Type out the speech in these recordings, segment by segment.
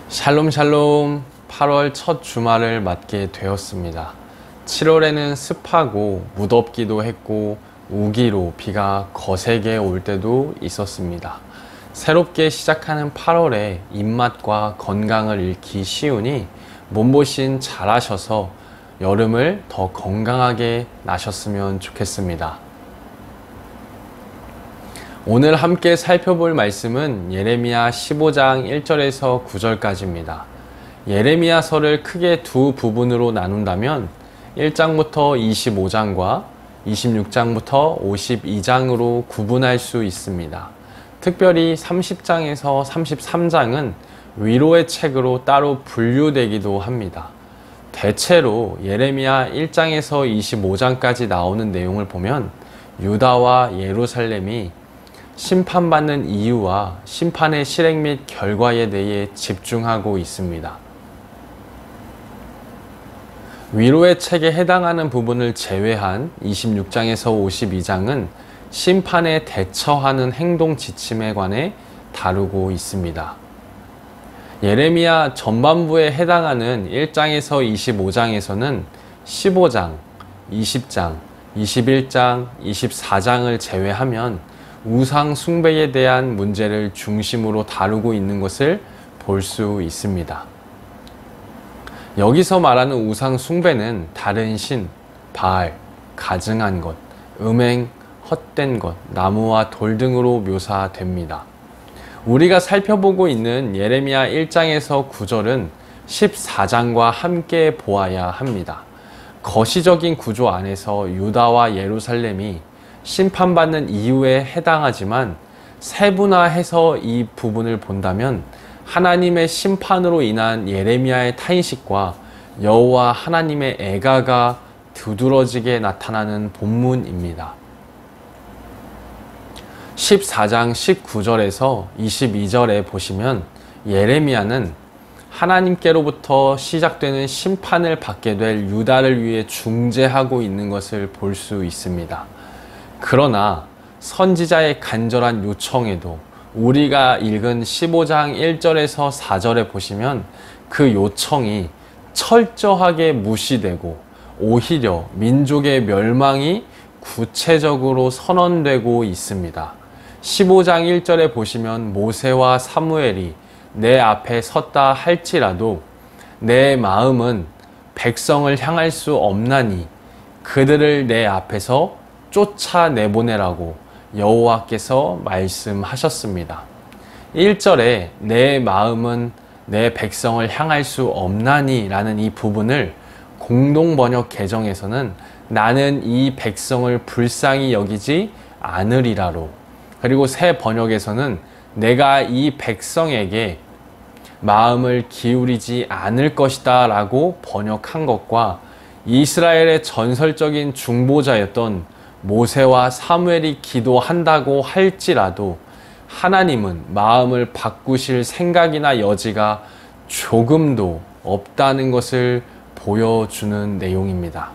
샬롬 샬롬. 8월 첫 주말을 맞게 되었습니다. 7월에는 습하고 무덥기도 했고 우기로 비가 거세게 올 때도 있었습니다. 새롭게 시작하는 8월에 입맛과 건강을 잃기 쉬우니 몸보신 잘하셔서 여름을 더 건강하게 나셨으면 좋겠습니다. 오늘 함께 살펴볼 말씀은 예레미야 15장 1절에서 9절까지입니다. 예레미야서를 크게 두 부분으로 나눈다면 1장부터 25장과 26장부터 52장으로 구분할 수 있습니다. 특별히 30장에서 33장은 위로의 책으로 따로 분류되기도 합니다. 대체로 예레미야 1장에서 25장까지 나오는 내용을 보면 유다와 예루살렘이 심판받는 이유와 심판의 실행 및 결과에 대해 집중하고 있습니다. 위로의 책에 해당하는 부분을 제외한 26장에서 52장은 심판에 대처하는 행동 지침에 관해 다루고 있습니다. 예레미야 전반부에 해당하는 1장에서 25장에서는 15장, 20장, 21장, 24장을 제외하면 우상 숭배에 대한 문제를 중심으로 다루고 있는 것을 볼 수 있습니다. 여기서 말하는 우상 숭배는 다른 신, 바알, 가증한 것, 음행, 헛된 것, 나무와 돌 등으로 묘사됩니다. 우리가 살펴보고 있는 예레미야 1장에서 9절은 14장과 함께 보아야 합니다. 거시적인 구조 안에서 유다와 예루살렘이 심판받는 이유에 해당하지만 세분화해서 이 부분을 본다면 하나님의 심판으로 인한 예레미야의 탄식과 여호와 하나님의 애가가 두드러지게 나타나는 본문입니다. 14장 19절에서 22절에 보시면 예레미야는 하나님께로부터 시작되는 심판을 받게 될 유다를 위해 중재하고 있는 것을 볼 수 있습니다. 그러나 선지자의 간절한 요청에도 우리가 읽은 15장 1절에서 4절에 보시면 그 요청이 철저하게 무시되고 오히려 민족의 멸망이 구체적으로 선언되고 있습니다. 15장 1절에 보시면 모세와 사무엘이 내 앞에 섰다 할지라도 내 마음은 백성을 향할 수 없나니 그들을 내 앞에서 쫓아내보내라고 여호와께서 말씀하셨습니다. 1절에 내 마음은 내 백성을 향할 수 없나니 라는 이 부분을 공동번역 개정에서는 나는 이 백성을 불쌍히 여기지 않으리라로, 그리고 새 번역에서는 내가 이 백성에게 마음을 기울이지 않을 것이다 라고 번역한 것과 이스라엘의 전설적인 중보자였던 모세와 사무엘이 기도한다고 할지라도 하나님은 마음을 바꾸실 생각이나 여지가 조금도 없다는 것을 보여주는 내용입니다.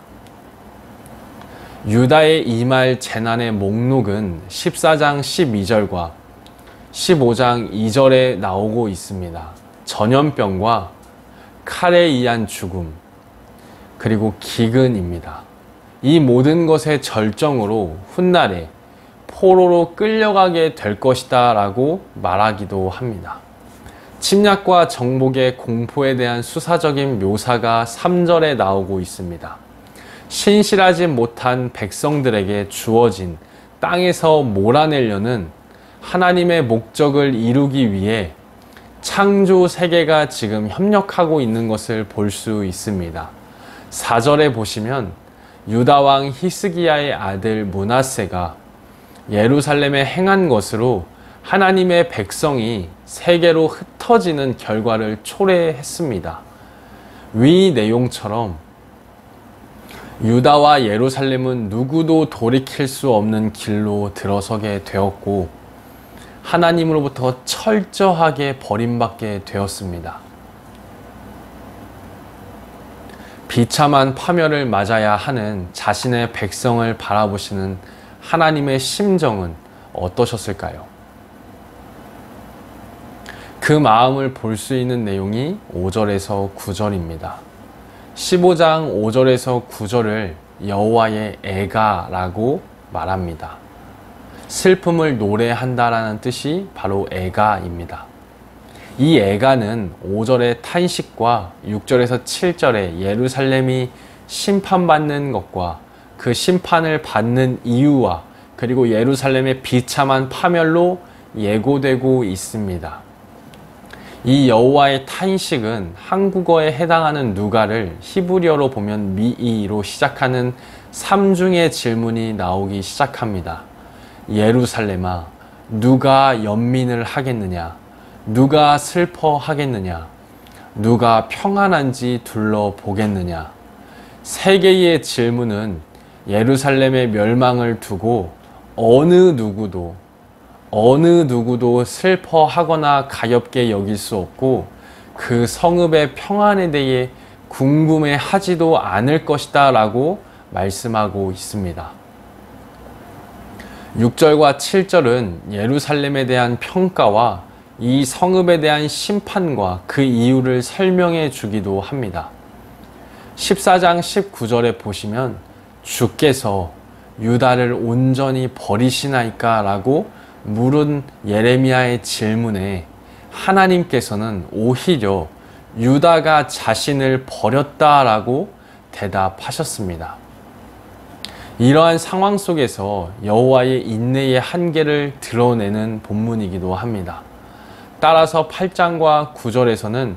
유다의 임할 재난의 목록은 14장 12절과 15장 2절에 나오고 있습니다. 전염병과 칼에 의한 죽음, 그리고 기근입니다. 이 모든 것의 절정으로 훗날에 포로로 끌려가게 될 것이다 라고 말하기도 합니다. 침략과 정복의 공포에 대한 수사적인 묘사가 3절에 나오고 있습니다. 신실하지 못한 백성들에게 주어진 땅에서 몰아내려는 하나님의 목적을 이루기 위해 창조 세계가 지금 협력하고 있는 것을 볼 수 있습니다. 4절에 보시면 유다 왕 히스기야의 아들 므낫세가 예루살렘에 행한 것으로 하나님의 백성이 세계로 흩어지는 결과를 초래했습니다. 위 내용처럼 유다와 예루살렘은 누구도 돌이킬 수 없는 길로 들어서게 되었고 하나님으로부터 철저하게 버림받게 되었습니다. 비참한 파멸을 맞아야 하는 자신의 백성을 바라보시는 하나님의 심정은 어떠셨을까요? 그 마음을 볼 수 있는 내용이 5절에서 9절입니다. 15장 5절에서 9절을 여호와의 애가라고 말합니다. 슬픔을 노래한다라는 뜻이 바로 애가입니다. 이 애가는 5절의 탄식과 6절에서 7절의 예루살렘이 심판받는 것과 그 심판을 받는 이유와 그리고 예루살렘의 비참한 파멸로 예고되고 있습니다. 이 여호와의 탄식은 한국어에 해당하는 누가를 히브리어로 보면 미이로 시작하는 3중의 질문이 나오기 시작합니다. 예루살렘아, 누가 연민을 하겠느냐? 누가 슬퍼하겠느냐? 누가 평안한지 둘러보겠느냐? 세 개의 질문은 예루살렘의 멸망을 두고 어느 누구도 슬퍼하거나 가엾게 여길 수 없고 그 성읍의 평안에 대해 궁금해 하지도 않을 것이다 라고 말씀하고 있습니다. 6절과 7절은 예루살렘에 대한 평가와 이 성읍에 대한 심판과 그 이유를 설명해 주기도 합니다. 14장 19절에 보시면 주께서 유다를 온전히 버리시나이까 라고 물은 예레미야의 질문에 하나님께서는 오히려 유다가 자신을 버렸다라고 대답하셨습니다. 이러한 상황 속에서 여호와의 인내의 한계를 드러내는 본문이기도 합니다. 따라서 8장과 9절에서는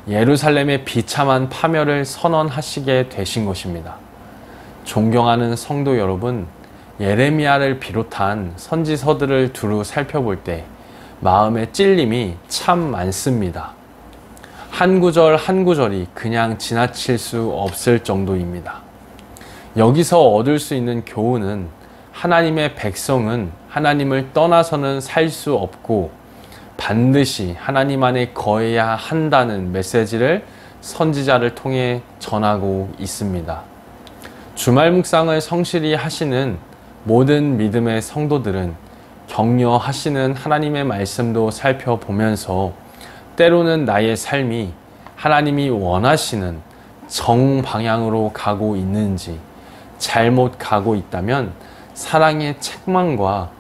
예루살렘의 비참한 파멸을 선언하시게 되신 것입니다. 존경하는 성도 여러분, 예레미야를 비롯한 선지서들을 두루 살펴볼 때 마음의 찔림이 참 많습니다. 한 구절 한 구절이 그냥 지나칠 수 없을 정도입니다. 여기서 얻을 수 있는 교훈은 하나님의 백성은 하나님을 떠나서는 살 수 없고 반드시 하나님 안에 거해야 한다는 메시지를 선지자를 통해 전하고 있습니다. 주말 묵상을 성실히 하시는 모든 믿음의 성도들은 격려하시는 하나님의 말씀도 살펴보면서 때로는 나의 삶이 하나님이 원하시는 정방향으로 가고 있는지 잘못 가고 있다면 사랑의 책망과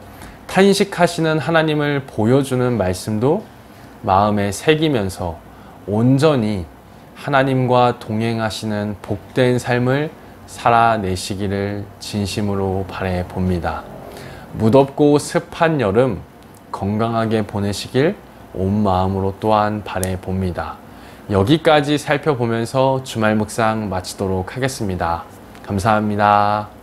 탄식하시는 하나님을 보여주는 말씀도 마음에 새기면서 온전히 하나님과 동행하시는 복된 삶을 살아내시기를 진심으로 바래 봅니다. 무덥고 습한 여름 건강하게 보내시길 온 마음으로 또한 바래 봅니다. 여기까지 살펴보면서 주말 묵상 마치도록 하겠습니다. 감사합니다.